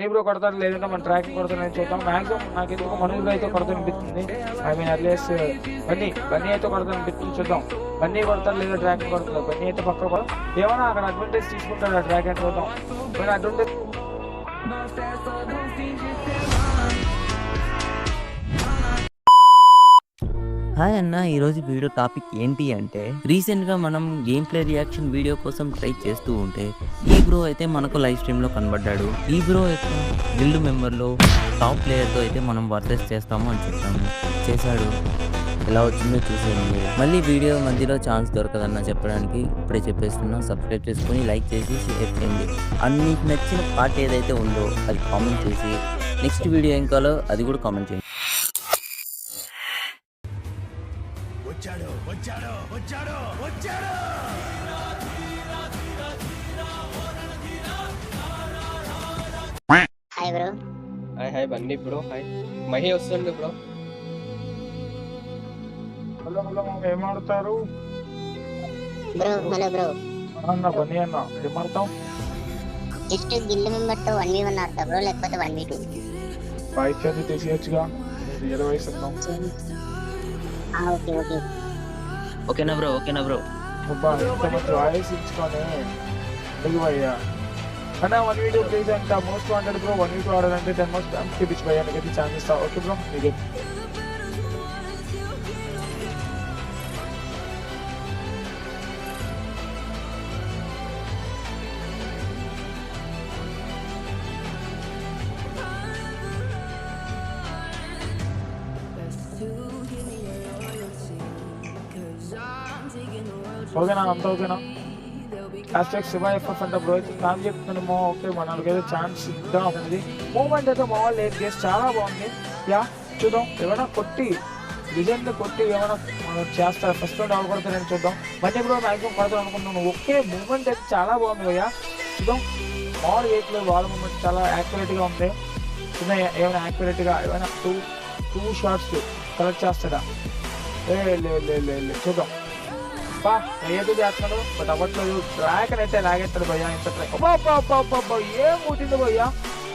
Bunny bro కొడతారు లేదంటే మన ట్రాకింగ్ కొడతారని చూద్దాం. మాక్సిమం నాకు ఎందుకు మనోజ్ బ్రో అయితే కొడతాను అనిపిస్తుంది. ఐ మీన్ అట్లీస్ట్ బన్నీ అయితే కొడతాను అనిపిస్తుంది. చూద్దాం బన్నీ కొడతారు లేదా ట్రాకింగ్ కొడతారు. బన్నీ అయితే పక్క కూడా ఏమైనా అక్కడ అడ్వాంటేజ్ తీసుకుంటాడు ఆ ట్రాక్ అని చూద్దాం. మన అడ్వాంటేజ్ హాయ్ అన్న, ఈరోజు వీడియో టాపిక్ ఏంటి అంటే రీసెంట్గా మనం గేమ్ ప్లే రియాక్షన్ వీడియో కోసం ట్రై చేస్తూ ఉంటే ఈ బ్రో అయితే మనకు లైవ్ స్ట్రీమ్లో కనబడ్డాడు. ఈ బ్రో అయితే గిల్డ్ మెంబర్లో టాప్ ప్లేయర్తో అయితే మనం వర్సెస్ చేస్తాము అని చేశాడు. ఎలా వచ్చిందో చూసేయండి. మళ్ళీ వీడియో మధ్యలో ఛాన్స్ దొరకదన్న చెప్పడానికి ఇప్పుడే చెప్పేస్తున్నా. సబ్స్క్రైబ్ చేసుకుని లైక్ చేసి షేర్ చేయండి. మీకు నచ్చిన పార్ట్ ఏదైతే ఉందో అది కామెంట్ చేసి నెక్స్ట్ వీడియో ఏం కావాలో అది కూడా కామెంట్ చేయండి. Hi bro. Hi Bunny bro. Hi Mahi వస్తుంది బ్రో. హలో ఏమాడతారు బ్రో హలో బ్రో. అన్న బన్నీ అన్న ఏమాడతాం? జస్ట్ గిల్డ్ మెంబర్ తో 1v1 ఆడతా బ్రో, లేకపోతే 1v2. బైక్ అది తీసేయచ్చుగా, 20 ఉన్నాం. ఓకే ఓకే ఓకేనా బ్రో? అబ్బా ఇంత మంచి వాయిస్ ఇచ్చుకొని భయ్యా అన్నా 1v2 ప్లీజ్ అంట. మోస్ట్ వాంటెడ్ బ్రో 1v2 ఆడాలంటే 10 మోస్ట్ పిచ్ భయ్యా నీకైతే ఛాన్స్ ఇస్తా. ఓకే బ్రో నీకే ఓకేనా? అంత ఓకేనా? హ్యాష్ట్యాగ్ శివ ఎఫ్ఎఫ్ అంటే బ్రో అయితే నాకు చెప్తున్నామో ఓకే మనకైతే ఛాన్స్ ఇద్దాం ఉంది. మూమెంట్ అయితే మా వాళ్ళు లేదు గేస్ చాలా బాగుంది. యా చూద్దాం ఏమైనా కొట్టి రిజల్ట్ కొట్టి ఏమైనా చేస్తారు. ఫస్ట్ రౌండ్ ఎవరు కొడతారని చూద్దాం. మళ్ళీ బ్రో మ్యాక్సిమం కొడతారు అనుకుంటున్నాను. ఓకే మూమెంట్ అయితే చాలా బాగుంది భయ్యా. చూద్దాం మామూలు వెయిట్లో వాళ్ళ మూమెంట్ చాలా యాక్యురేట్గా ఉంది. ఏమైనా యాక్యురేట్గా ఏమైనా టూ షాట్స్ కలెక్ట్ చేస్తాడా? చూద్దాం. బా ఏదో చేస్తున్నాడు బట్ అవ్వట్లేదు. ట్రాక్ అయితే లాగేస్తాడు భయ్యా. ఇంత ట్రాక్ ఏం కొట్టింది భయ్యా.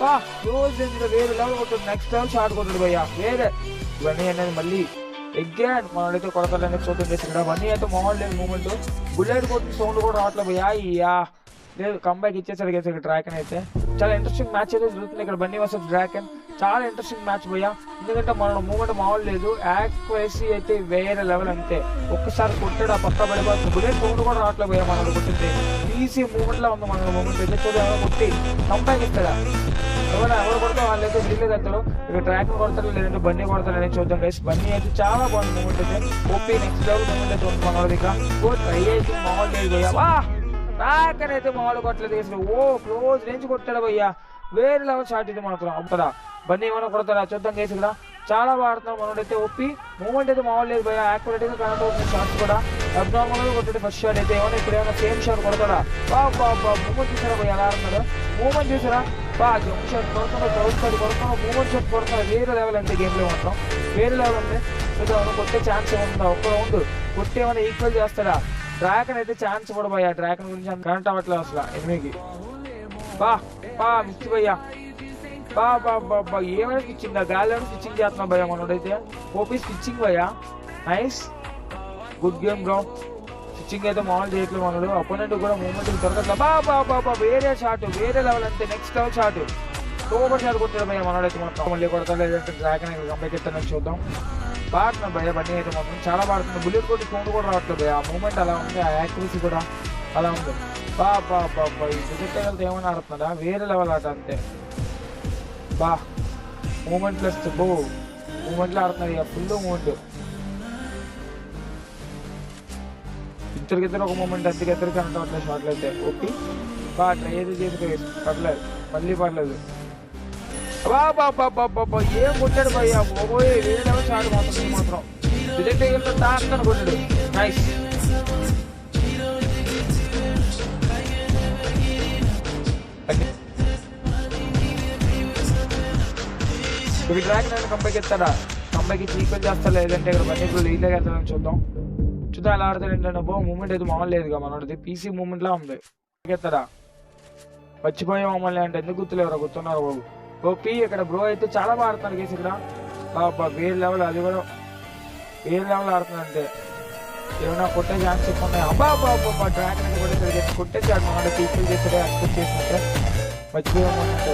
బా రోజు వేరే లెవెల్ కొట్టాడు. నెక్స్ట్ లెవెల్ షాట్ కొట్టాడు భయ్యా. వేరే ఇవన్నీ అనేది మళ్ళీ ఎగ్గాడ్ మనోడైతే కొడతాడనేది చూద్దాం చేసి అవన్నీ అయితే మామూలు లేదు మూమెంట్. బుల్లెట్ కొట్టిన సౌండ్ కూడా రావట్లేదు భయ్యా. ఇయా లేదు కంబ్యాక్ ఇచ్చేసాడు గేసి ఇక్కడ డ్రాగన్ అయితే. చాలా ఇంట్రెస్టింగ్ మ్యాచ్ అయితే జరుగుతుంది ఇక్కడ బన్నీ వర్సెస్ డ్రాగన్. చాలా ఇంట్రెస్టింగ్ మ్యాచ్ భయ్యా. ఎందుకంటే మన మూమెంట్ మామూలు లేదు. యాక్యురసీ అయితే వేరే లెవెల్ అంతే. ఒక్కసారి కొట్టాడు ఆ పక్క పడిపోతుంది. బుల్లెట్ సౌండ్ కూడా రావట్లేదు భయ్యా. మనోడు కొట్టింది ఈజీ మూమెంట్ లా ఉంది మన మూమెంట్ అయితే. చూద్దాం ఎవరు కొట్టి కంబ్యాక్ ఇస్తాడా? ఎవరు కొడతా వాళ్ళు అయితే రిలీజ్ అవుతాడు. ఇక్కడ ట్రాక్ కొడతాడు లేదంటే బన్నీ కొడతాడు అనేది చూద్దాం గైస్. బన్నీ అయితే చాలా బాగుంది మూమెంట్ అయితే. ఓపీ నెక్స్ట్ లెవెల్ మూమెంట్ అయితే ఉంది మనోడి దగ్గర. ట్రై అయితే మామూలు లేదు భయ్యా. వా ట్రాక్ అని అయితే మామూలు కొట్టలేదు వేసి. ఓ క్లోజ్ రేంజ్ కొట్టాడు భయ్యా. వేరే లెవెల్ షాట్ ఇది మాత్రం అవుతుందా? బన్నీ ఏమైనా కొడతాడా చూద్దాం కేసు ఇక్కడ. చాలా బాగుడుతున్నాడు మనోడైతే. ఓపీ మూమెంట్ అయితే మామూలు లేదు భయ్యా. యాక్యురేట్ గా కనెక్ట్ అవుతుంది షాట్స్ కూడా. అబ్నార్మల్ గా కొట్టాడు ఫస్ట్ షాట్ అయితే. ఏమైనా ఇప్పుడు ఏమైనా సేమ్ షాట్ కొడతాడా? మూమెంట్ చూసారా భయ్యా ఎలా ఆడుతున్నాడు? మూమెంట్ చూసారా? జంప్ షాట్ కొడుతున్నాడు, డౌట్ షాట్ కొడుతున్నాడు, మూమెంట్ షాట్ కొడుతున్నాడు. వేరే లెవెల్ అంటే గేమ్ లో మాత్రం వేరే లెవెల్ ఉంది. చూద్దాం కొట్టే ఛాన్స్ ఏముందా? ఒక్క రౌండ్ కొట్టి ఏమైనా ఈక్వల్ చేస్తాడా? డ్రాగన్ అయితే ఛాన్స్ కూడా భయ్యా. డ్రాగన్ గురించి కనెక్ట్ అవ్వట్లేదు అసలు ఎనిమికి. మిస్ భయ్యా. ఏమైనా స్విచ్చింగ్ గాలి స్విచ్చింగ్ చేస్తున్నాం భయ్యా మనోడైతే. ఓపీ స్విచ్చింగ్ భయ్యా. Nice good game bro. Switching అయితే మామూలు చేయట్లేదు మనోడు. అపోనెంట్ కూడా మూమెంట్ దొరకట్లేదు. వేరే షాట్ వేరే లెవెల్ అంతే. Next level shot super shot కొట్టాడు భయ్యా మనోడైతే. మొత్తం మళ్ళీ కొడతా లేదంటే డ్రాగన్ కంబైక్ ఎత్తానని చూద్దాం. బాగుతున్నాడు భయ్యా బన్నీ అయితే మాత్రం చాలా బాగుతుంది. బుల్లెట్ కొట్టి సౌండ్ కూడా రావట్లేదు భయ్యా. ఆ మూమెంట్ అలా ఉంది, ఆ యాక్యురసీ కూడా అలా ఉంది. ఈ క్రికెట్ వెళ్తే ఏమైనా ఆడుతున్నాడా? వేరే లెవెల్ ఆట అంతే. మూమెంట్ లెస్ మూమెంట్లో ఆడుతున్నారు ఇక ఫుల్ మూమెంట్. ఇద్దరికిద్దరు ఒక మూమెంట్ ఇద్దరికి కనెక్ట్ అవ్వట్లేదు షాట్లు అయితే. ఓకే ట్రై అయితే చేసి పడలేదు మళ్ళీ పడలేదు. ఏం కొట్టాడు భయ్యా. ఓబోయ్ వేరే లెవెల్ షాట్ మాత్రం రిజెక్ట్ అయ్యేంత తాకని కొట్టాడు. నైస్. ఇప్పుడు డ్రాగన్ అయినా కంబైక్ ఎత్తాడా? కంబైక్ ఇచ్చి ఈక్వల్ చేస్తా లేదంటే ఇక్కడ బన్నీ ఇప్పుడు లీలే ఎత్తాడని చూద్దాం. ఎలా ఆడతాడు ఏంటంటే మూమెంట్ అయితే మామూలు లేదుగా మనోడిది. పీసీ మూమెంట్ లా ఉంది. ఎత్తాడా? మర్చిపోయా మమ్మల్ని అంటే ఎందుకు గుర్తులేవరా? గుర్తున్నారు బాబు. ఓపీ ఇక్కడ బ్రో అయితే చాలా బాగా ఆడుతున్నారు గేస్ ఇక్కడ. వేరే లెవెల్, అది కూడా వేరే లెవెల్ ఆడుతున్నారు అంతే. ఏమైనా కొట్టే ఛాన్స్ ఎక్కువ ఉన్నాయి. అబ్బా డ్రాగన్ అయితే కొట్టేసాడు, కొట్టేసాడు మన పీపుల్ చేసాడు ఎక్స్పెక్ట్ చేసినట్టే. మర్చిపోయామంటే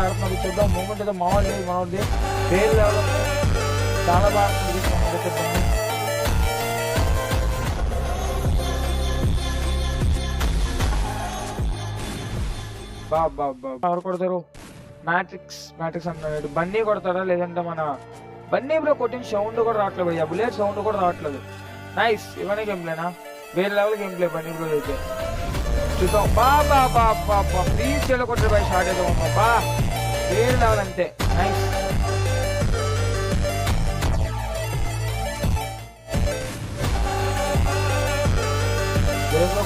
ఆడుతున్నారు. చూద్దాం మూమెంట్ అయితే మామూలు లేదు, మామూలు వేరే లెవెల్ చాలా బాగా ఆడుతుంది. ఎవరు కొడతారు? మ్యాట్రిక్స్ అన్నాడు. బన్నీ కొడతాడా లేదంటే మన బన్నీ బ్రో కొట్టిన సౌండ్ కూడా రావట్లేదు భయ్యా, బుల్లెట్ సౌండ్ కూడా రావట్లేదు. నైస్, ఇవన్నీ గేమ్ ప్లేనా? వేరే level game play Bunny bro అయితే. చూద్దాం. ప్లీజ్ చెల్ల కొట్టారు బాయ్, షార్ట్ అయితే బా వేరే లెవెల్ అంతే. నైస్.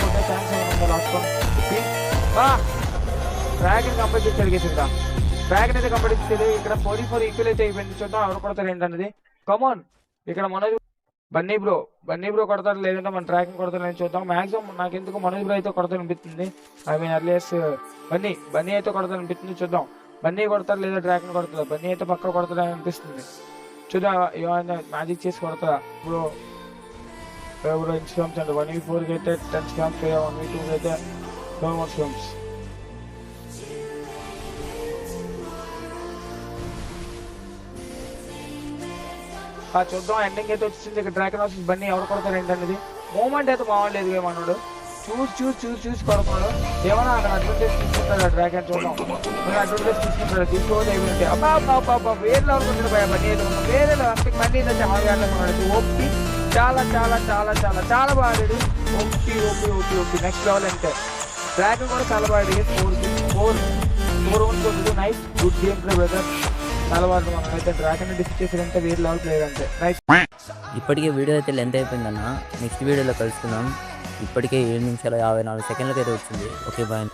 కొట్టే ఛాన్స్ ఏమన్నా లాస్ట్ బా డ్రాగన్ కంప్లీట్ చేశాడు గేస్. ఇక్కడ డ్రాగన్ అయితే కంప్లీట్ చేశాడు. ఇక్కడ 44 ఈక్వల్ అయితే అయిపోయింది. చూద్దాం ఎవరు కొడతారు ఏంటన్నది. కమాన్, ఇక్కడ మనోజ్ బన్నీ బ్రో కొడతారు లేదంటే మన డ్రాగన్ కొడతారు అని చూద్దాం. మాక్సిమం నాకు ఎందుకు మనోజ్ బ్రో అయితే కొడతారు అనిపిస్తుంది. ఐ మీన్ అర్లియస్ బన్నీ అయితే కొడతారు అనిపిస్తుంది. చూద్దాం బన్నీ కొడతారు లేదా డ్రాగన్ కొడతారు. బన్నీ అయితే పక్క కొడతారని అనిపిస్తుంది. చూద్దాం ఏమైనా మ్యాజిక్ చేసి కొడతారా బ్రో. ఇన్స్టామ్స్ అండి 1v4 అయితే 10 స్కామ్స్, 1v2 అయితే 12 స్కామ్స్. చూద్దాం ఎండింగ్ అయితే వచ్చింది. ఇక్కడ డ్రాగన్ వర్సెస్ బన్నీ ఎవరు కొడతారు ఏంటనేది. మూమెంట్ అయితే బాగుండలేదు మనోడు, చూసి కొడుతున్నాడు. ఏమన్నా అక్కడ అడ్వాంటేజ్ తీసుకుంటాడు డ్రాగన్. చూద్దాం అడ్వాంటేజ్ తీసుకుంటాడు, తీసుకోవాలి ఏమిటి. అబ్బా వేరే లెవెల్ కొట్టాడు భయ బన్నీ అయితే. వేరే లెవెల్ బన్నీ అయితే చాలా ఆడుతున్నాడు. ఓపి చాలా చాలా చాలా చాలా చాలా బాగా ఆడాడు. ఓపి నెక్స్ట్ లెవెల్ అంటే. డ్రాగన్ కూడా చాలా బాగా ఆడాడు. 4 nice, good game play brother. చాలా బాగా మనమైతే డ్రాగన్ డిఫీట్ చేసేదంటే వేరే లెవెల్ ప్లేయర్ అంటే. నైస్. ఇప్పటికే వీడియో అయితే లెంత్ అయిపోయిందన్న. నెక్స్ట్ వీడియోలో కలుసుకుందాం. ఇప్పటికే 7 నిమిషాల 54 సెకండ్లకి అయితే వచ్చింది. Okay bye.